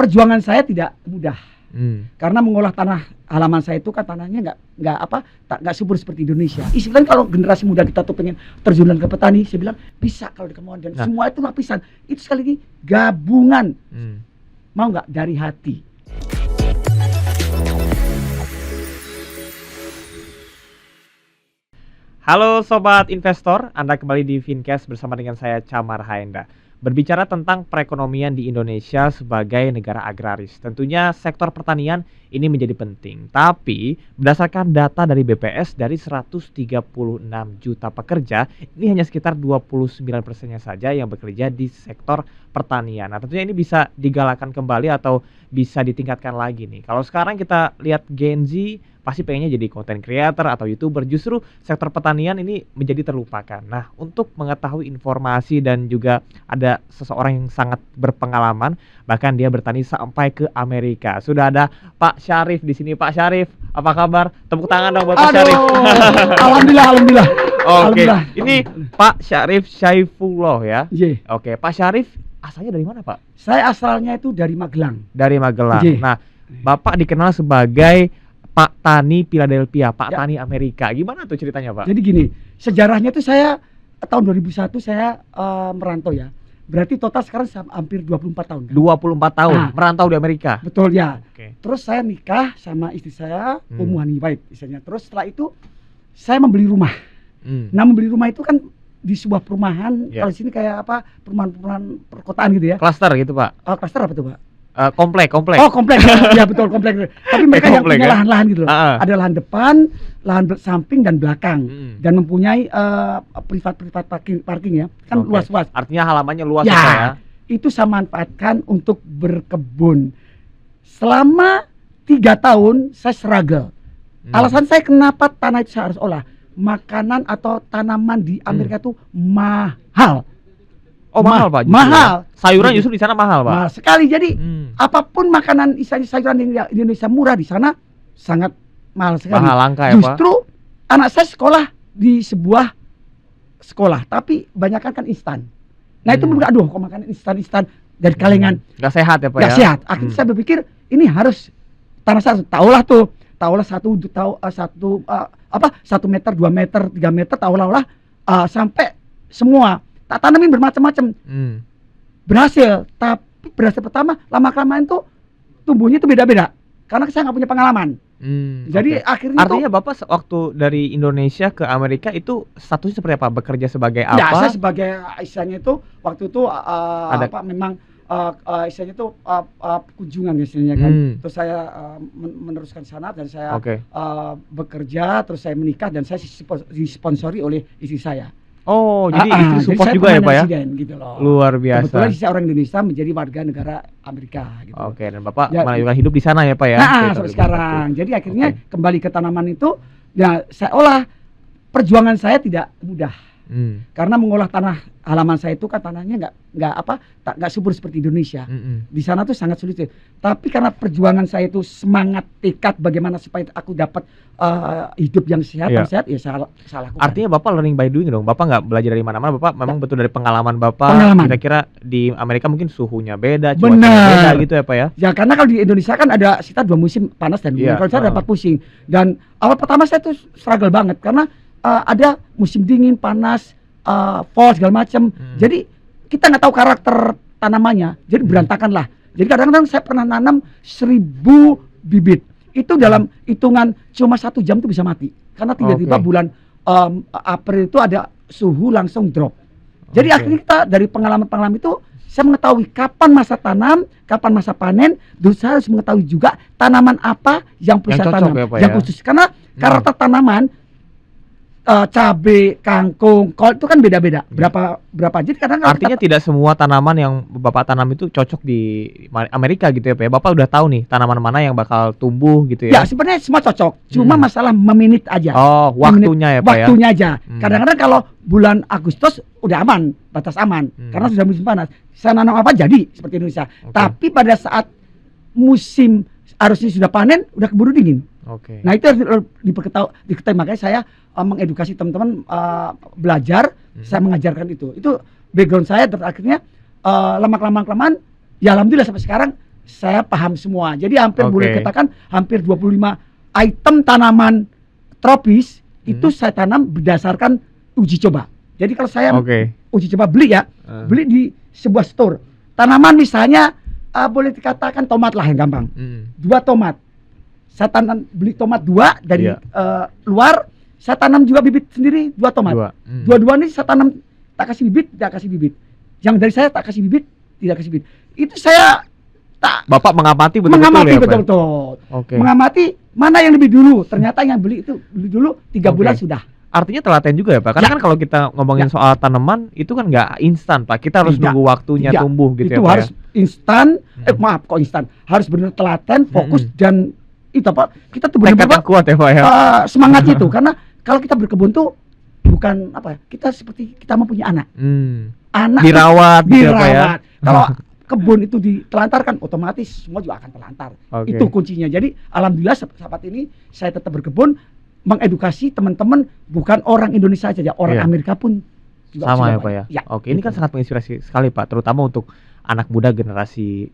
perjuangan saya tidak mudah. Karena mengolah tanah halaman saya itu kan tanahnya nggak subur seperti Indonesia. Istilahnya kalau generasi muda kita tuh pengen terjun ke petani, saya bilang bisa kalau di kemauan, dan semua itu lapisan. Itu sekali lagi gabungan. Mau nggak dari hati. Halo Sobat Investor, Anda kembali di Fincast bersama dengan saya Camar Haenda. Berbicara tentang perekonomian di Indonesia sebagai negara agraris, tentunya sektor pertanian ini menjadi penting. Tapi berdasarkan data dari BPS, dari 136 juta pekerja, ini hanya sekitar 29%-nya saja yang bekerja di sektor pertanian. Nah, tentunya ini bisa digalakkan kembali atau bisa ditingkatkan lagi nih. Kalau sekarang kita lihat Gen Z pasti pengennya jadi content creator atau YouTuber, justru sektor pertanian ini menjadi terlupakan. Nah, untuk mengetahui informasi dan juga ada seseorang yang sangat berpengalaman, bahkan dia bertani sampai ke Amerika. Sudah ada Pak Syarif di sini. Pak Syarif, apa kabar? Tepuk tangan dong buat Pak Syarif. Alhamdulillah. Oke, ini Pak Syarif Saifullah ya. Yeah. Oke, Pak Syarif asalnya dari mana, Pak? Saya asalnya itu dari Magelang. Dari Magelang. Yeah. Nah, Bapak dikenal sebagai Pak Tani Philadelphia, Pak Tani Amerika. Gimana tuh ceritanya, Pak? Jadi gini, sejarahnya tuh saya tahun 2001 saya merantau ya. Berarti total sekarang hampir 24 tahun kan? 24 tahun merantau di Amerika. Betul ya. Oke. Terus saya nikah sama istri saya, Ummu Hanifah istilahnya. Terus setelah itu saya membeli rumah. Nah, membeli rumah itu kan di sebuah perumahan, kalau di sini kayak apa? Perumahan perkotaan gitu ya. Klaster gitu, Pak. Klaster apa tuh, Pak? Komplek. Oh, komplek ya, betul komplek. Tapi mereka yang punya lahan-lahan gitu loh. Ada lahan depan, lahan samping dan belakang, dan mempunyai privat parking ya, kan luas-luas. Artinya halamannya luas ya. Itu saya manfaatkan untuk berkebun. Selama 3 tahun saya struggle. Alasan saya kenapa tanah itu saya harus olah, makanan atau tanaman di Amerika itu mahal. Oh, mahal, Pak. Mahal. Sayuran justru di sana mahal, Pak. Mahal sekali. Jadi apapun makanan sayuran di Indonesia murah, di sana sangat mahal sekali. Mahal, langka ya, Pak. Justru anak saya sekolah di sebuah sekolah, tapi banyak kan instan. Nah, itu bener, aduh, kok makanan instan dari kalengan. Gak sehat ya, Pak ya? Gak sehat. Akhirnya saya berpikir ini harus tanah saya tahulah 1 meter, 2 meter, 3 meter, tahulah sampai semua. Tak tanamin bermacam-macam. Berhasil, tapi berhasil pertama, lama-kelamaan tuh tumbuhnya itu beda-beda. Karena saya nggak punya pengalaman. Jadi akhirnya artinya Bapak waktu dari Indonesia ke Amerika itu statusnya seperti apa? Bekerja sebagai apa? Ya, saya sebagai istilahnya itu waktu itu memang istilahnya itu kunjungan istilahnya kan. Terus saya meneruskan sana dan saya bekerja, terus saya menikah dan saya disponsori oleh istri saya. Oh, jadi istri support juga ya, Pak ya? Gitu loh. Luar biasa. Kebetulan saya orang Indonesia menjadi warga negara Amerika gitu. Oke, dan Bapak melanjutkan hidup di sana ya, Pak ya? Sampai sekarang. Jadi akhirnya kembali ke tanaman itu, ya saya olah. Perjuangan saya tidak mudah. Karena mengolah tanah halaman saya itu kan tanahnya nggak subur seperti Indonesia. Di sana tuh sangat sulit. Tapi karena perjuangan saya itu semangat tekad bagaimana supaya aku dapat hidup yang sehat, ya saya lakukan. Artinya Bapak learning by doing dong. Bapak nggak belajar dari mana-mana. Bapak memang betul dari pengalaman Bapak. Kira-kira di Amerika mungkin suhunya beda, cuacanya beda gitu ya, Pak ya? Ya, karena kalau di Indonesia kan ada sekitar 2 musim panas dan dingin. Kalau saya dapat pusing. Dan awal pertama saya tuh struggle banget karena ada musim dingin, panas, fall segala macam. Jadi kita nggak tahu karakter tanamannya. Jadi berantakan lah. Jadi kadang-kadang saya pernah nanam 1000 bibit. Itu dalam hitungan cuma 1 jam itu bisa mati. Karena tiba-tiba bulan April itu ada suhu langsung drop. Jadi akhirnya kita dari pengalaman-pengalaman itu saya mengetahui kapan masa tanam, kapan masa panen. Terus saya harus mengetahui juga tanaman apa yang bisa tanam, yang khusus. Karena karakter tanaman cabai, kangkung, kol itu kan beda-beda. Berapa jadi kadang artinya tidak semua tanaman yang Bapak tanam itu cocok di Amerika gitu ya, Pak. Bapak udah tahu nih tanaman mana yang bakal tumbuh gitu ya. Ya, sebenarnya semua cocok. Cuma masalah meminit aja. Oh, waktunya ya, Pak ya. Waktunya aja. Kadang-kadang kalau bulan Agustus udah aman, batas aman. Karena sudah musim panas. Saya nanam apa jadi seperti Indonesia. Tapi pada saat musim harusnya sudah panen, udah keburu dingin. Nah, itu harus diketahui. Makanya saya mengedukasi teman-teman belajar, saya mengajarkan itu background saya. Terus akhirnya lama-kelamaan ya alhamdulillah sampai sekarang saya paham semua. Jadi hampir Oke. boleh katakan hampir 25 item tanaman tropis itu saya tanam berdasarkan uji coba. Jadi kalau saya Oke. uji coba beli ya, beli di sebuah store. Tanaman misalnya boleh dikatakan tomat lah yang gampang. 2 tomat. Saya tanam beli tomat 2 dari Iya. luar. Saya tanam juga bibit sendiri 2 tomat. 2. Dua-dua ini saya tanam, tak kasih bibit, tidak kasih bibit. Yang dari saya tak kasih bibit, tidak kasih bibit. Itu saya tak Bapak mengamati betul-betul mengamati ya, Pak? betul-betul. Oke. Mengamati mana yang lebih dulu. Ternyata yang beli dulu 3 Oke. bulan sudah. Artinya telaten juga ya, Pak? Karena Ya. kan kalau kita ngomongin Ya. soal tanaman itu kan nggak instan, Pak. Kita harus Tidak. nunggu waktunya Tidak. tumbuh gitu Itu ya, Pak. harus instan. Hmm. Maaf kok instan. Harus benar telaten, fokus Hmm. dan itu apa? Kita tuh Tekad benar-benar yang kuat ya, Pak ya. semangatnya itu. Karena kalau kita berkebun tuh bukan apa? Kita seperti kita mempunyai anak. Anak tuh Dirawat gitu ya, Pak ya. dirawat. Kalau kebun itu ditelantarkan, otomatis semua juga akan telantar. Oke. Itu kuncinya. Jadi alhamdulillah sahabat ini saya tetap berkebun, mengedukasi teman-teman, bukan orang Indonesia saja, orang Iya. Amerika pun juga Sama sudah ya, Pak banyak. ya. Oke, ini kan sangat menginspirasi sekali, Pak, terutama untuk anak muda generasi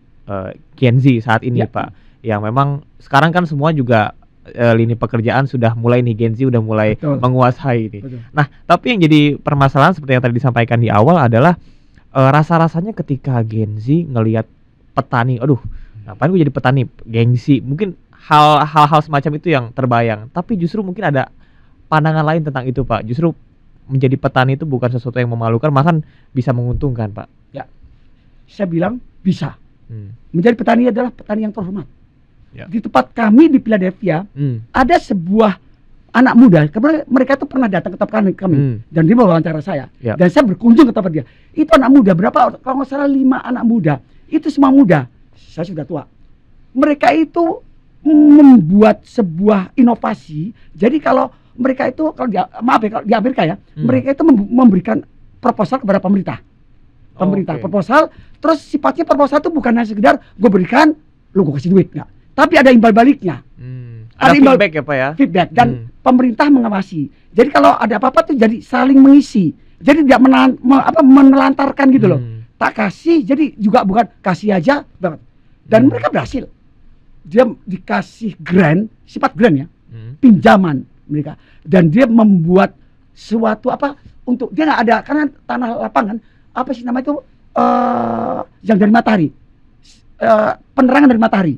Gen Z saat ini, Ya. Pak. Yang memang sekarang kan semua juga lini pekerjaan sudah mulai nih, Gen Z udah mulai Betul. menguasai ini. Betul. Nah, tapi yang jadi permasalahan seperti yang tadi disampaikan di awal adalah rasa-rasanya ketika Gen Z ngelihat petani, aduh, ngapain gue jadi petani, gengsi. Mungkin hal-hal semacam itu yang terbayang. Tapi justru mungkin ada pandangan lain tentang itu, Pak. Justru menjadi petani itu bukan sesuatu yang memalukan, bahkan bisa menguntungkan, Pak. Saya bilang bisa. Hmm. Menjadi petani adalah petani yang terhormat. Ya. Di tempat kami di Philadelphia ada sebuah anak muda, kemudian mereka itu pernah datang ke tempat kami dan dia mewawancara saya. Ya. Dan saya berkunjung ke tempat dia. Itu anak muda berapa? Kalau nggak salah 5 anak muda. Itu semua muda. Saya sudah tua. Mereka itu membuat sebuah inovasi. Jadi kalau mereka itu kalau kalau di Amerika ya, mereka itu memberikan proposal kepada pemerintah. Oke. Proposal, terus sifatnya proposal itu bukan hanya sekedar gue berikan, lu gue kasih duit, enggak. Tapi ada imbal baliknya. Ada Ada imbal- feedback ya, Pak ya. Feedback dan pemerintah mengawasi. Jadi kalau ada apa-apa tuh jadi saling mengisi. Jadi tidak menelantarkan gitu loh. Tak kasih, jadi juga bukan kasih aja banget. Dan mereka berhasil. Dia dikasih grant, sifat grant ya, pinjaman mereka. Dan dia membuat suatu apa untuk dia nggak ada karena tanah lapangan apa sih nama itu yang dari matahari, penerangan dari matahari.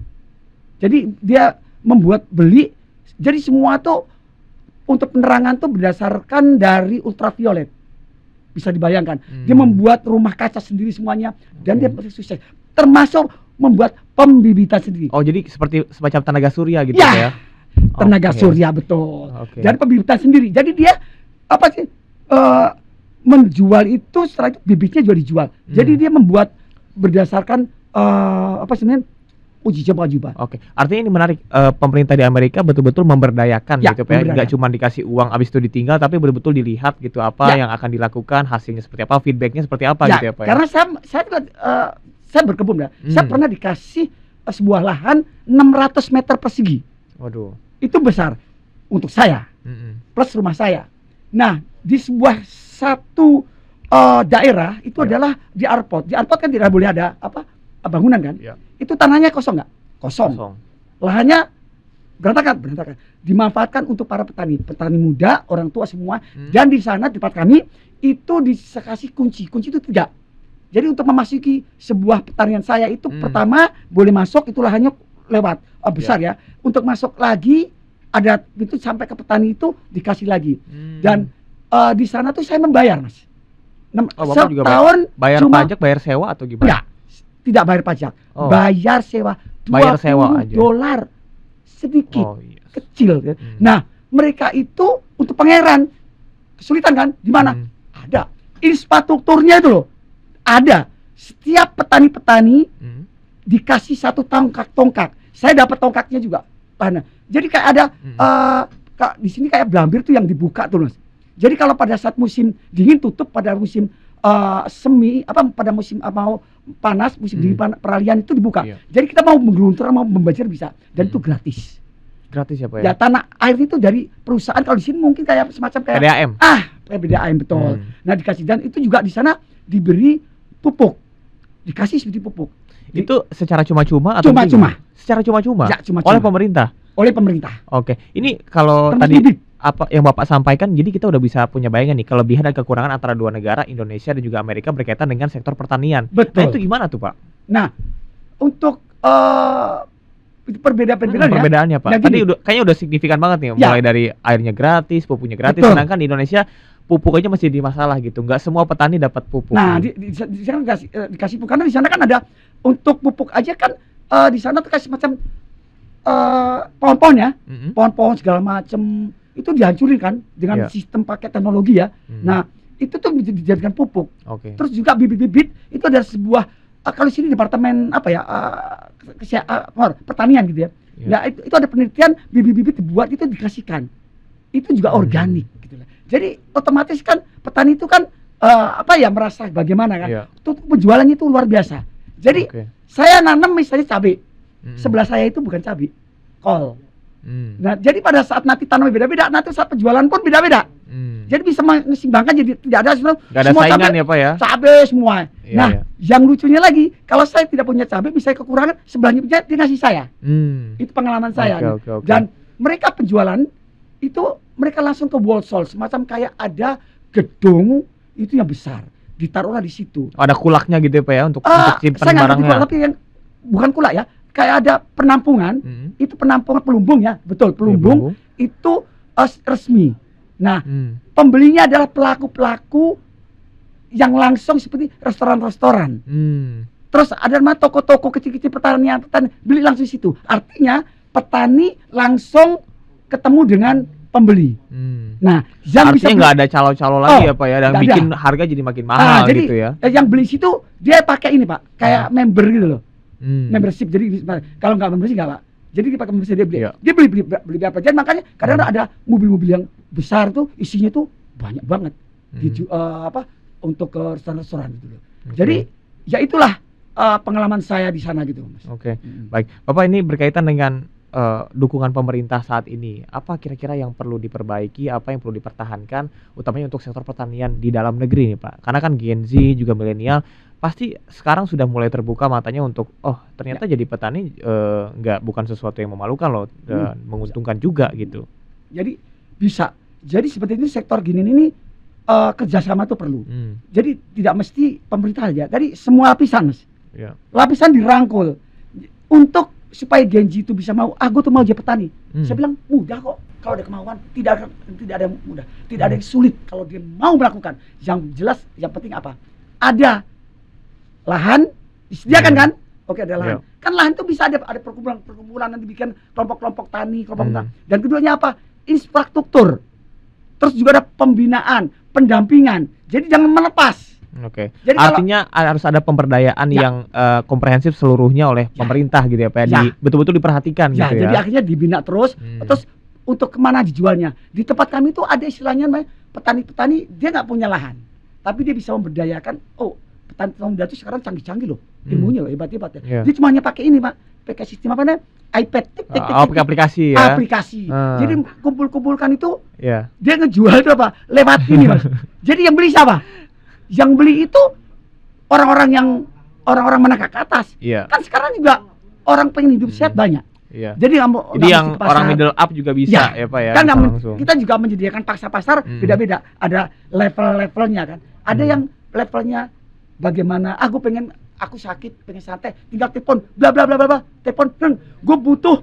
Jadi dia membuat beli, jadi semua tuh untuk penerangan tuh berdasarkan dari ultraviolet. Bisa dibayangkan. Dia membuat rumah kaca sendiri semuanya dan dia sukses. Termasuk membuat pembibitan sendiri. Oh, jadi seperti semacam tenaga surya gitu Ya, Pak ya. Tenaga Oke. surya betul. Oke. Dan pembibitan sendiri. Jadi dia apa sih menjual itu setelah itu bibitnya juga dijual. Jadi dia membuat berdasarkan apa sih namanya uji coba juga. Oke, artinya ini menarik. Pemerintah di Amerika betul-betul memberdayakan Ya, gitu, Pak ya. Nggak memberdayakan. cuma dikasih uang abis itu ditinggal, tapi betul-betul dilihat gitu apa Ya. yang akan dilakukan, hasilnya seperti apa, feedbacknya seperti apa Ya, gitu ya, Pak ya. karena saya juga, saya berkebun ya. Saya pernah dikasih sebuah lahan 600 meter persegi. Waduh. Itu besar untuk saya plus rumah saya. Nah, di sebuah satu daerah itu Ya. adalah di Airport. Di Airport kan tidak boleh ada apa bangunan kan? Ya. Itu tanahnya kosong nggak? Kosong. Lahannya berantakan. Dimanfaatkan untuk para petani muda, orang tua semua. Dan di sana di tempat kami itu dikasih kunci itu tidak. Jadi untuk memasuki sebuah pertanian saya itu pertama boleh masuk itu lahannya lewat besar ya. Untuk masuk lagi ada itu sampai ke petani itu dikasih lagi. Dan di sana tuh saya membayar Mas. Oh, Bapak juga Setahun bayar cuma pajak, bayar sewa atau gimana? enggak, tidak bayar pajak. Oh. Bayar sewa Bayar sewa aja. $20 sedikit. Oh, iya. Kecil ya. Nah, mereka itu untuk pangeran kesulitan kan? Di mana? Ada infrastrukturnya itu loh. Ada. Setiap petani-petani dikasih satu tongkak. Saya dapat tongkaknya juga. Nah, jadi kayak ada di sini kayak blambir tuh yang dibuka tuh Mas. Jadi kalau pada saat musim dingin tutup, pada musim semi pada musim mau panas, musim dingin peralihan itu dibuka. Iya. Jadi kita mau menggeluntur mau membanjir bisa dan itu gratis. Gratis ya, Pak Ya ya. tanah air itu dari perusahaan, kalau di sini mungkin kayak semacam kayak PDAM. PDAM betul. Nah dikasih dan itu juga di sana diberi pupuk, dikasih seperti pupuk. Itu secara cuma-cuma atau Cuma-cuma. Secara cuma-cuma? Ya, cuma-cuma. Oleh pemerintah? Oleh pemerintah. Oke, ini kalau Termasuk tadi bibit. apa yang Bapak sampaikan, jadi kita udah bisa punya bayangan nih kelebihan dan kekurangan antara dua negara, Indonesia dan juga Amerika berkaitan dengan sektor pertanian. Nah, Betul. itu gimana tuh, Pak? Nah, untuk perbedaan-perbedaan ya. Perbedaannya, Pak. Nah, Tadi gini. kayaknya udah signifikan banget nih, Ya. mulai dari airnya gratis, pupuknya gratis, Betul. sedangkan di Indonesia pupuk aja masih di masalah gitu. Nggak semua petani dapat pupuk. Nah, di sana dikasih pupuk, karena di sana kan ada untuk pupuk aja kan di sana tuh kasih macam pohon-pohon ya, Mm-mm. pohon-pohon segala macam itu dihancurin kan dengan Iya. sistem pakai teknologi ya. Hmm. Nah, itu tuh dijadikan pupuk. Oke. Terus juga bibit-bibit itu ada sebuah kalau di sini departemen apa ya pertanian gitu ya. Iya. Nah, itu ada penelitian bibit-bibit dibuat itu dikasihkan. Itu juga organik gitu lah. Jadi otomatis kan petani itu kan merasa bagaimana kan. Iya. Itu penjualannya itu luar biasa. Jadi Oke. saya nanam misalnya cabai. Mm-mm. Sebelah saya itu bukan cabai, kol. Hmm. Nah, jadi pada saat nanti tanamnya beda-beda, nanti saat penjualan pun beda-beda. Hmm. Jadi bisa mengesimbangkan, jadi tidak ada Nggak ada semua saingan cabai, ya, Pak ya? cabai semua. Iya, Nah, iya. yang lucunya lagi, kalau saya tidak punya cabai, misalnya kekurangan, sebelahnya punya, dia ngasih saya. Hmm. Itu pengalaman saya. Oke, nih. oke, oke. Dan mereka penjualan itu mereka langsung ke wholesale, semacam kayak ada gedung itu yang besar, ditaruhlah di situ. Ada kulaknya gitu ya, Pak ya, untuk simpan Saya nggak ngerti barangnya. kulak, tapi yang bukan kulak ya, kayak ada penampungan. Hmm. Itu penampungan pelumbung ya, betul, pelumbung itu resmi. Nah, pembelinya adalah pelaku-pelaku yang langsung seperti restoran-restoran. Hmm. Terus ada nama toko-toko kecil-kecil petani beli langsung di situ. Artinya petani langsung ketemu dengan pembeli. Hmm. Nah, yang Artinya nggak ada calo-calo lagi ya, Pak ya, dan nggak bikin ada. harga jadi makin mahal jadi gitu ya. yang beli situ dia pakai ini, Pak, kayak member gitu loh. Hmm. Membership. Jadi kalau nggak membership nggak, Pak. Jadi dia pakai membership, dia beli. Iya. Dia beli berapa. Jadi makanya kadang ada mobil-mobil yang besar tuh isinya tuh banyak banget. Untuk ke restoran-restoran gitu loh. Oke. Jadi ya itulah pengalaman saya di sana gitu, Mas. Oke, Mm. baik. Bapak, ini berkaitan dengan dukungan pemerintah saat ini. Apa kira-kira yang perlu diperbaiki, apa yang perlu dipertahankan, utamanya untuk sektor pertanian di dalam negeri nih, Pak? Karena kan Gen Z juga milenial pasti sekarang sudah mulai terbuka matanya untuk ternyata jadi petani bukan sesuatu yang memalukan loh, menguntungkan juga gitu. Jadi bisa. Jadi seperti ini sektor gini ini kerjasama tuh perlu. Jadi tidak mesti pemerintah aja. Jadi semua lapisan, Mas. Ya. Lapisan dirangkul untuk supaya Gen Z itu bisa mau. Gue tuh mau jadi petani. Saya bilang mudah kok kalau ada kemauan. Tidak ada yang mudah. Tidak ada yang sulit kalau dia mau melakukan. Yang jelas, yang penting apa? Ada lahan disediakan kan? Oke, ada lahan. Kan lahan itu bisa ada perkumpulan nanti bikin kelompok-kelompok tani, kelompok dan keduanya apa? Infrastruktur. Terus juga ada pembinaan, pendampingan. Jadi jangan melepas. Oke. Jadi artinya harus ada pemberdayaan yang komprehensif seluruhnya oleh pemerintah gitu ya, Pak. Betul-betul diperhatikan gitu ya. Jadi akhirnya dibina terus. Terus untuk kemana dijualnya? Di tempat kami itu ada istilahnya petani-petani dia nggak punya lahan, tapi dia bisa memberdayakan. Petani muda itu sekarang canggih-canggih loh, ilmunya loh, hebat-hebat ya. Dia cuma hanya pakai ini, Pak, pakai sistem apa namanya? iPad, pakai aplikasi ya. Aplikasi. Jadi kumpul-kumpulkan itu, dia ngejual itu apa? Lewat ini, Mas. Jadi yang beli siapa? Yang beli itu orang-orang menengah ke atas. Kan sekarang juga orang pengen hidup sehat banyak. Jadi yang orang middle up juga bisa ya, Pak ya. Kan kita juga menyediakan pasar beda-beda. Ada level-levelnya kan. Ada yang levelnya bagaimana? Aku sakit, pengen santai, tinggal telepon, bla bla bla bla, telepon, gue butuh,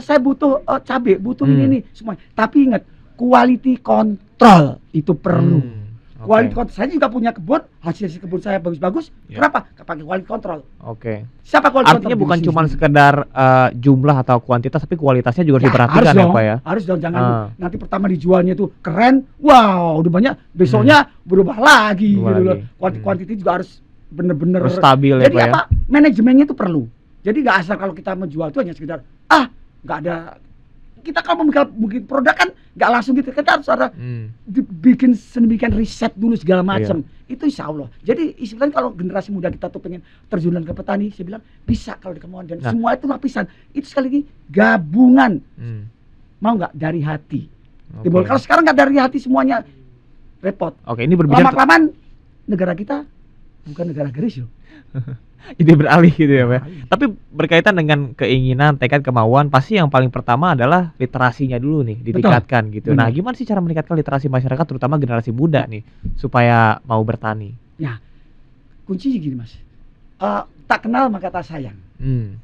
saya butuh cabai, butuh ini semua. Tapi ingat, quality control itu perlu. Quality control, saya juga punya kebun, hasil kebun saya bagus-bagus. Kenapa? Pakai quality control. Siapa quality Artinya control? bukan cuma sekedar jumlah atau kuantitas, tapi kualitasnya juga harus diperhatikan ya, Pak ya. Harus dong, jangan nanti pertama dijualnya tuh keren, wow, udah banyak, besoknya berubah lagi gitu loh. Kuantiti juga harus bener-bener stabil ya, jadi Pak ya. apa? Manajemennya itu perlu. Jadi nggak asal kalau kita menjual itu hanya sekedar nggak ada. Kita kalau bikin produk kan nggak langsung gitu, kita harus ada bikin sedemikian riset dulu segala macam. Itu insya Allah. Jadi istilahnya kalau generasi muda kita tuh pengen terjunan ke petani, saya bilang bisa kalau di kemauan, dan semua itu lapisan. Itu sekali lagi gabungan. Mau nggak dari hati. Kalau sekarang nggak dari hati semuanya repot. Ini berbicara lama-kelamaan negara kita bukan negara agraris loh. Jadi beralih gitu ya, Pak. Beralih. Tapi berkaitan dengan keinginan, tekad, kemauan, pasti yang paling pertama adalah literasinya dulu nih, ditingkatkan gitu. Nah, Benar. gimana sih cara meningkatkan literasi masyarakat, terutama generasi muda nih, supaya mau bertani? Ya, kuncinya gini Mas, tak kenal maka tak sayang.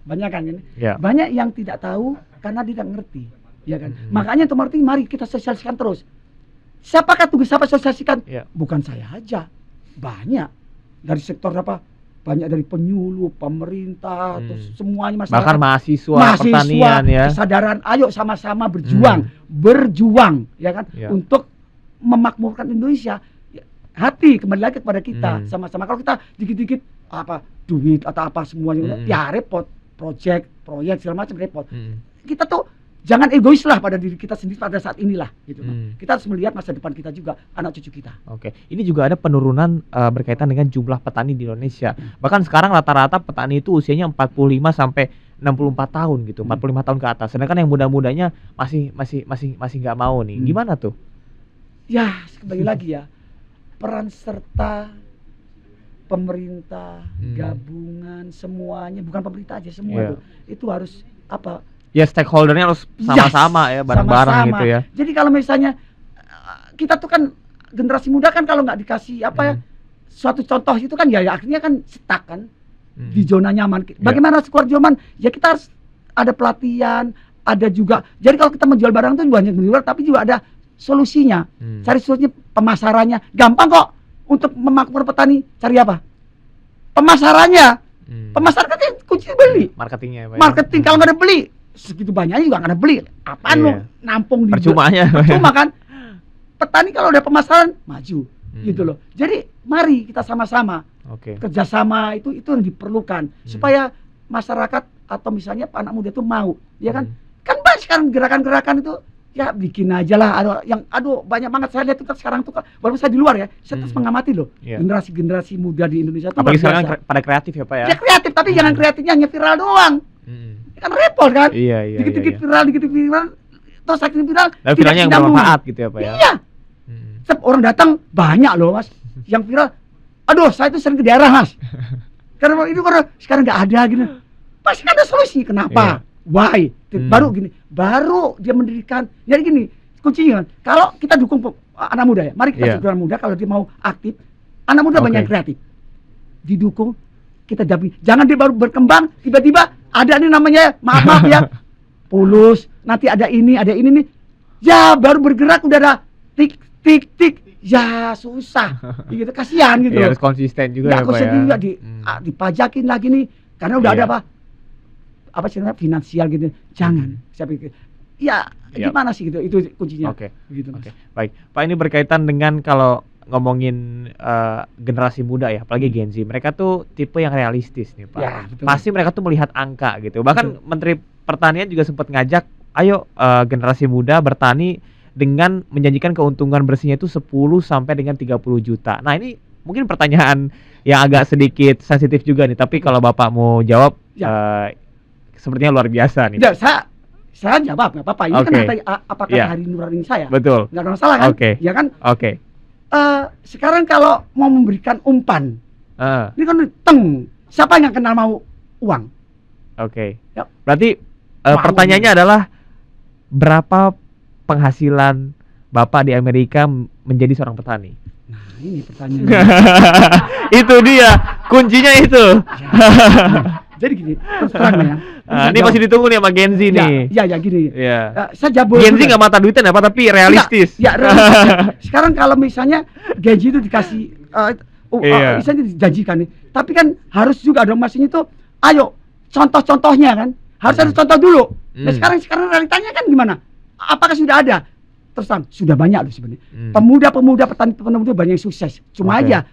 Banyak kan ini, Ya. banyak yang tidak tahu karena tidak ngerti, ya kan. Mm-mm. Makanya untuk mengerti, mari kita sosialisasikan terus. Siapakah tugas siapa sosialisasikan? Ya. Bukan saya aja, banyak dari sektor apa, banyak dari penyuluh, pemerintah, terus semuanya masyarakat. Bahkan mahasiswa pertanian ya. Kesadaran, ayo sama-sama berjuang, ya kan, Ya. untuk memakmurkan Indonesia. Hati kembali lagi kepada kita, Hmm. sama-sama. Kalau kita dikit-dikit apa duit atau apa semuanya, ya repot, proyek segala macam repot. Kita tuh jangan egois lah pada diri kita sendiri pada saat inilah, gitu. Kita harus melihat masa depan kita juga, anak cucu kita. Oke, ini juga ada penurunan berkaitan dengan jumlah petani di Indonesia. Bahkan sekarang rata-rata petani itu usianya 45 sampai 64 tahun gitu, 45 tahun ke atas. Sedangkan yang muda-mudanya masih nggak mau nih. Gimana tuh? Ya, kembali lagi ya. Peran serta pemerintah, gabungan, semuanya, bukan pemerintah aja, semua itu harus apa? Ya, stakeholdernya harus sama-sama ya, bareng-bareng gitu ya. Jadi kalau misalnya kita tuh kan generasi muda kan kalau nggak dikasih apa ya, suatu contoh itu kan ya akhirnya kan stuck kan di zona nyaman. Bagaimana keluar zona nyaman? Ya kita harus ada pelatihan, ada juga. Jadi kalau kita menjual barang tuh banyak menjual, tapi juga ada solusinya. Cari solusinya, pemasarannya. Gampang kok untuk memakmur petani. Cari apa? Pemasarannya. Pemasaran kan kunci beli. Marketingnya ya, Pak. Marketing kalau nggak ada beli, segitu banyaknya juga nggak ada beli. Apaan lo nampung di percumanya. Percuma kan? Petani kalau udah pemasaran maju, gitu loh. Jadi mari kita sama-sama kerjasama itu yang diperlukan supaya masyarakat atau misalnya anak muda itu mau, ya kan? Kan banyak sekarang gerakan-gerakan itu. Ya bikin aja lah, aduh banyak banget saya lihat tuh sekarang tuh, walaupun saya di luar ya, saya terus mengamati loh generasi muda di Indonesia tuh. Apalagi sekarang pada kreatif ya Pak ya. Ya kreatif, tapi jangan kreatifnya hanya viral doang. Kan repot kan? Iya. Dikit-dikit viral, terus akhirnya viral. Dan viralnya yang bermanfaat gitu ya Pak ya. Iya. Setiap orang datang banyak loh Mas, yang viral. Aduh, saya tuh sering ke daerah Mas. Karena itu sekarang nggak ada gitu. Pasti ada solusi. Kenapa? Why? Baru dia mendirikan. Jadi gini, kuncinya kalau kita dukung anak muda ya, mari kita dukung anak muda. Kalau dia mau aktif, anak muda banyak kreatif, didukung, kita dampingi. Jangan dia baru berkembang, tiba-tiba ada nih namanya, maaf ya, pulus, nanti ada ini nih, ya baru bergerak udah ada tik, ya susah, gitu, kasihan gitu. Harus konsisten juga ya Pak ya. Juga dipajakin lagi nih, karena udah ada apa sih finansial gitu. Jangan, saya pikir. Ya, gimana sih gitu, itu kuncinya. Gitu, baik. Pak, ini berkaitan dengan kalau ngomongin generasi muda ya, apalagi Gen Z. Mereka tuh tipe yang realistis nih Pak. Ya, betul. Pasti mereka tuh melihat angka gitu. Bahkan Menteri Pertanian juga sempat ngajak, ayo generasi muda bertani dengan menjanjikan keuntungan bersihnya itu 10 sampai dengan 30 juta. Nah, ini mungkin pertanyaan yang agak sedikit sensitif juga nih, tapi kalau Bapak mau jawab sepertinya luar biasa nih. Ya, saya jawab, nggak apa-apa. Ini kan apakah hari nurani saya? Betul. Nggak ada masalah kan? Ya kan? Sekarang kalau mau memberikan umpan, ini kan siapa yang kenal mau uang? Ya. Berarti pertanyaannya adalah berapa penghasilan Bapak di Amerika menjadi seorang petani? Nah, ini pertanyaannya. Itu dia, kuncinya itu. Jadi gini, terus terang ya. Ini masih ditunggu nih sama Gen Z nih. Ya gini. Saya jawab. Gen Z nggak mata duitan apa, tapi realistis. Ya, realistis. Sekarang kalau misalnya Gen Z itu dikasih, misalnya dijanjikan nih, tapi kan harus juga dong maksudnya itu, ayo contoh-contohnya kan, harus ada contoh dulu. Nah sekarang realitanya kan gimana? Apakah sudah ada? Terus terang, sudah banyak loh sebenarnya. Pemuda-pemuda petani banyak yang sukses. Cuma aja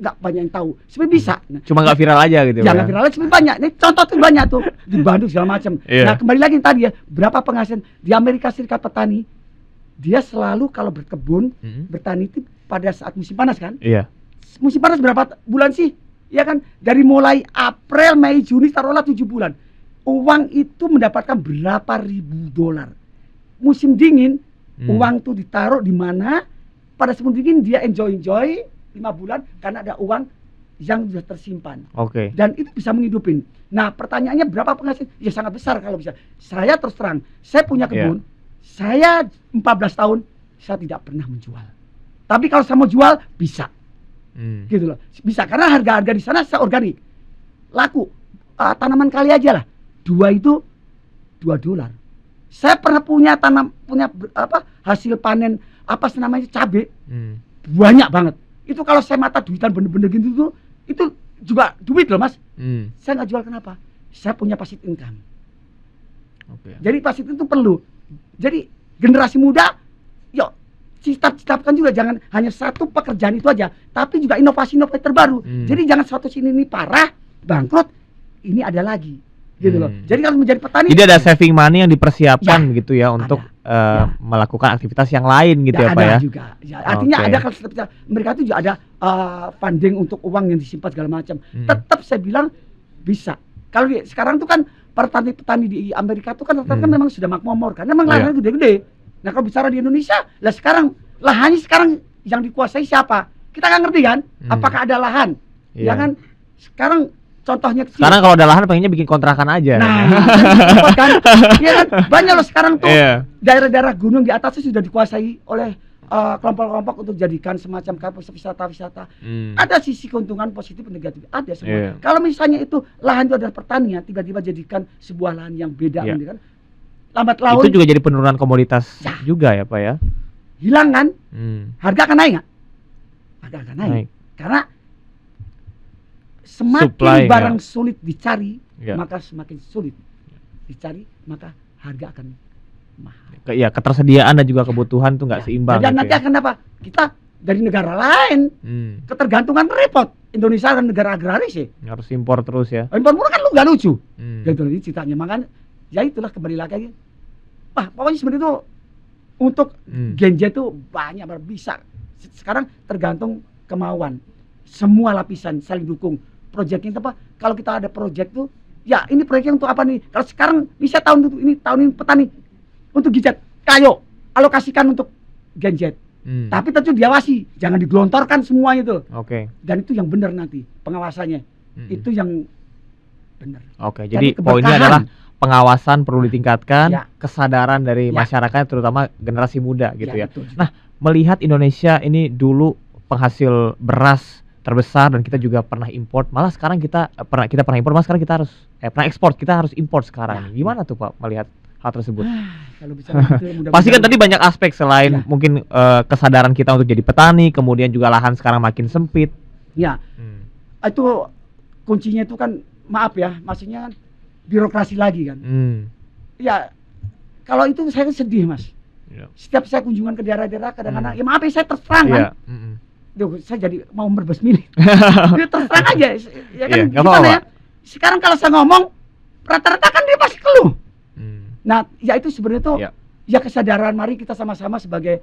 nggak banyak yang tahu. Sebenarnya bisa. Cuma nggak viral aja gitu. Jangan viral aja, sebenarnya banyak. Ini contoh tuh banyak tuh di Bandung segala macam. Nah kembali lagi tadi ya, berapa penghasilan di Amerika Serikat petani? Dia selalu kalau berkebun, bertani itu pada saat musim panas kan? Iya. Musim panas berapa bulan sih? Ya kan? Dari mulai April, Mei, Juni, taruhlah 7 bulan. Uang itu mendapatkan berapa ribu dolar. Musim dingin, uang tuh ditaruh di mana? Pada musim dingin dia enjoy 5 bulan karena ada uang yang sudah tersimpan. Oke. Dan itu bisa menghidupin. Nah, pertanyaannya berapa penghasilan? Ya sangat besar kalau bisa. Saya terus terang, saya punya kebun. Saya 14 tahun, saya tidak pernah menjual. Tapi kalau saya mau jual, bisa. Gitu loh. Bisa, karena harga-harga di sana saya organik. Laku. Tanaman kali aja lah. 2 itu $2. Saya pernah punya hasil panen namanya cabai. Banyak banget. Itu kalau saya mata duitan bener-bener gitu tuh, itu juga duit loh Mas. Saya nggak jual, kenapa? Saya punya passive income. Jadi passive itu perlu. Jadi generasi muda, yuk cita-citakan juga, jangan hanya satu pekerjaan itu aja, tapi juga inovasi-inovasi terbaru. Jadi jangan suatu sini ini parah, bangkrut, ini ada lagi. Gitu loh. Jadi kalau menjadi petani, jadi ada saving money yang dipersiapkan gitu ya untuk melakukan aktivitas yang lain gitu ya Pak ya. Juga. Artinya ada, kalau mereka itu juga ada funding untuk uang yang disimpan segala macam. Tetap saya bilang bisa. Kalau sekarang tuh kan petani-petani di Amerika tuh kan rata-rata memang sudah makmur kan, memang lahannya gede-gede. Nah kalau bicara di Indonesia, lah sekarang lahannya sekarang yang dikuasai siapa? Kita nggak ngerti kan? Apakah ada lahan? Ya kan? Sekarang contohnya kecil. Sekarang kalau ada lahan pengennya bikin kontrakan aja. Nah, kan? Iya kan? Banyak loh sekarang tuh daerah-daerah gunung di atasnya sudah dikuasai oleh kelompok-kelompok untuk jadikan semacam kayak wisata-wisata. Ada sisi keuntungan positif dan negatif, ada semua. Kalau misalnya itu lahan itu adalah pertanian, tiba-tiba jadikan sebuah lahan yang beda, kan? Lambat laun itu juga jadi penurunan komoditas juga ya Pak ya. Hilang kan? Harga akan naik nggak? Harga akan naik. Karena semakin barang sulit dicari, maka semakin sulit dicari, maka harga akan mahal. Ya, ketersediaan dan juga kebutuhan tuh nggak seimbang. Dan nanti akan apa? Kita dari negara lain, ketergantungan repot. Indonesia kan negara agraris ya. Harus impor terus ya. Impor murah kan lu nggak lucu. Gitu ini ceritanya. Makanya ya itulah, kembali lagi. Pokoknya sebenarnya itu untuk Genjet itu banyak bisa. Sekarang tergantung kemauan. Semua lapisan saling dukung. Proyeknya apa? Kalau kita ada proyek tuh, ya ini proyeknya untuk apa nih? Kalau sekarang bisa tahun ini petani untuk Genjet, kayo alokasikan untuk Genjet. Tapi tentu diawasi, jangan digelontorkan semuanya itu. Dan itu yang benar nanti pengawasannya. Itu yang benar. Jadi poinnya adalah pengawasan perlu ditingkatkan, kesadaran dari masyarakat terutama generasi muda gitu ya. Betul. Nah, melihat Indonesia ini dulu penghasil beras terbesar dan kita juga pernah import, malah sekarang kita pernah import, malah sekarang kita harus pernah ekspor, kita harus import sekarang. Gimana tuh Pak melihat hal tersebut? Kalau bicara itu, pasti kan tadi banyak aspek selain mungkin kesadaran kita untuk jadi petani, kemudian juga lahan sekarang makin sempit. Ya, itu kuncinya itu kan, maaf ya, maksudnya kan birokrasi lagi kan. Ya, kalau itu saya sedih Mas. Setiap saya kunjungan ke daerah-daerah, kadang-kadang ya maaf ya, saya terserang kan. Saya jadi mau berbesmilih. Terserang aja, ya kan. Gimana ya? Sekarang kalau saya ngomong, rata-rata kan dia pasti keluh. Nah, ya itu sebenarnya itu ya kesadaran. Mari kita sama-sama sebagai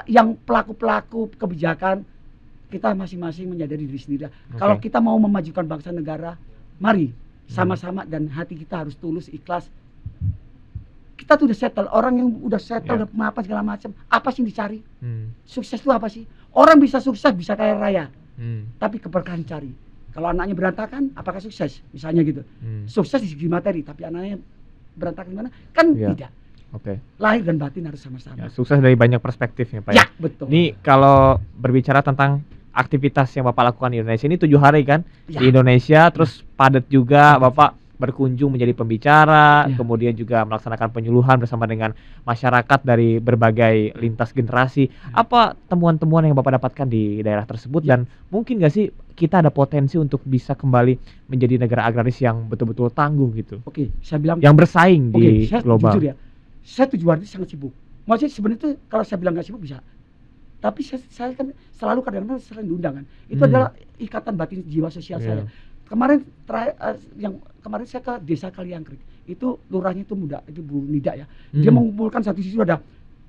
yang pelaku-pelaku kebijakan, kita masing-masing menyadari diri sendiri. Kalau kita mau memajukan bangsa negara, mari sama-sama, dan hati kita harus tulus, ikhlas. Kita tuh udah settle, orang yang udah settle, udah apa segala macam, apa sih yang dicari? Sukses itu apa sih? Orang bisa sukses, bisa kaya raya, tapi keberkahan cari. Kalau anaknya berantakan, apakah sukses? Misalnya gitu. Sukses di segi materi, tapi anaknya berantakan gimana? Kan tidak. Lahir dan batin harus sama-sama. Sukses dari banyak perspektif ya Pak. Ya, betul. Ini kalau berbicara tentang aktivitas yang Bapak lakukan di Indonesia ini 7 hari kan di Indonesia, terus padat juga Bapak berkunjung menjadi pembicara, kemudian juga melaksanakan penyuluhan bersama dengan masyarakat dari berbagai lintas generasi. Apa temuan-temuan yang Bapak dapatkan di daerah tersebut, dan mungkin nggak sih kita ada potensi untuk bisa kembali menjadi negara agraris yang betul-betul tangguh gitu? Saya bilang yang bersaing di global. Jujur ya, saya 7 hari sangat sibuk. Maksudnya sebenarnya itu kalau saya bilang nggak sibuk bisa, tapi saya kan selalu kadang-kadang sering diundang kan. Itu adalah ikatan batin jiwa sosial saya. Kemarin kemarin saya ke desa Kaliangkrik, itu lurahnya itu muda, itu Bu Nida ya. Dia mengumpulkan satu sisi ada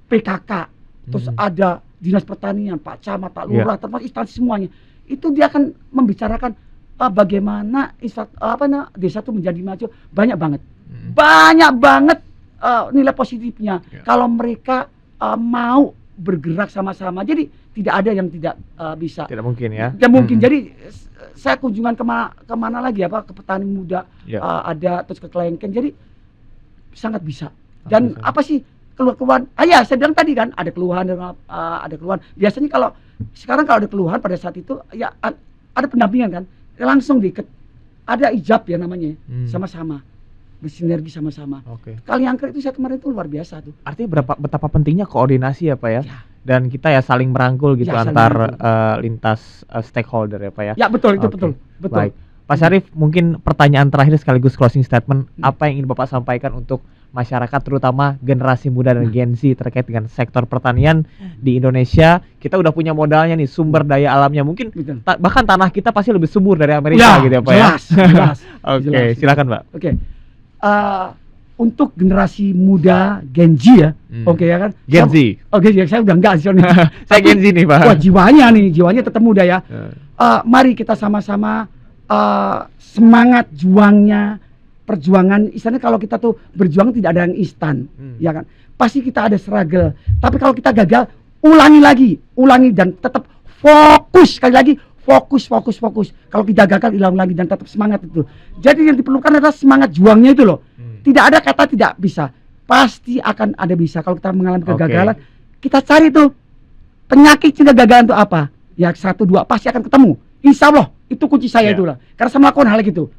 PKK, terus ada dinas pertanian, Pak Camat, Pak Lurah, termasuk instansi semuanya. Itu dia akan membicarakan bagaimana desa itu menjadi maju. Banyak banget nilai positifnya kalau mereka mau bergerak sama-sama. Jadi tidak ada yang tidak bisa. Tidak mungkin ya. Tidak mungkin. Jadi saya kunjungan kemana lagi ke petani muda, ada terus ke Klengkeng. Jadi sangat bisa. Dan apa sih keluhan? Ya saya bilang tadi kan ada keluhan, ada keluhan. Biasanya kalau sekarang kalau ada keluhan pada saat itu ya ada pendampingan kan, langsung ada ijab ya namanya, sama-sama bersinergi sama-sama. Kali angker itu saya kemarin itu luar biasa tuh. Artinya betapa pentingnya koordinasi ya Pak ya. Dan kita ya saling merangkul gitu antar lintas stakeholder ya Pak ya. Ya betul itu betul. Baik. Pak Syarif, mungkin pertanyaan terakhir sekaligus closing statement, apa yang ingin Bapak sampaikan untuk masyarakat terutama generasi muda dan Gen Z terkait dengan sektor pertanian di Indonesia? Kita udah punya modalnya nih, sumber daya alamnya mungkin bahkan tanah kita pasti lebih subur dari Amerika gitu ya Pak jelas. Oke, silakan Pak. Oke. Untuk generasi muda Gen Z ya, oke ya kan? Gen Z. Oke, saya udah enggak sih. Saya Gen Z nih Pak. Wah jiwanya tetap muda ya. Mari kita sama-sama semangat perjuangan. Istilahnya kalau kita tuh berjuang tidak ada yang instan, ya kan? Pasti kita ada struggle. Tapi kalau kita gagal, ulangi dan tetap fokus sekali lagi. Fokus. Kalau kita gagal, hilang lagi dan tetap semangat itu. Jadi yang diperlukan adalah semangat juangnya itu loh. Tidak ada kata tidak bisa. Pasti akan ada bisa. Kalau kita mengalami kegagalan, kita cari tuh penyakit kegagalan itu apa. Ya 1, 2 pasti akan ketemu. Insya Allah itu kunci saya itulah. Karena saya melakukan hal gitu.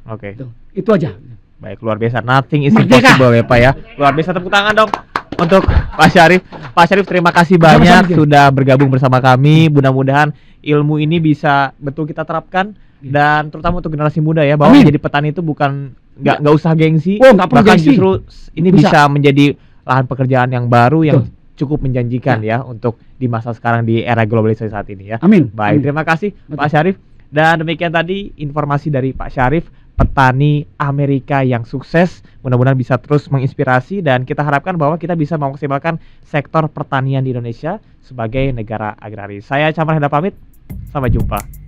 Itu aja. Baik, luar biasa. Nothing is impossible ya Pak ya. Luar biasa, tepuk tangan dong untuk Pak Syarif. Pak Syarif, terima kasih banyak sudah bergabung bersama kami. Mudah-mudahan ilmu ini bisa betul kita terapkan dan terutama untuk generasi muda ya, bahwa menjadi petani itu bukan nggak usah gengsi, bahkan justru ini bisa menjadi lahan pekerjaan yang baru yang cukup menjanjikan ya untuk di masa sekarang di era globalisasi saat ini ya. Baik, terima kasih Pak Syarif. Dan demikian tadi informasi dari Pak Syarif, petani Amerika yang sukses. Mudah-mudahan bisa terus menginspirasi dan kita harapkan bahwa kita bisa memaksimalkan sektor pertanian di Indonesia sebagai negara agraris. Saya Camar Henda pamit, sampai jumpa.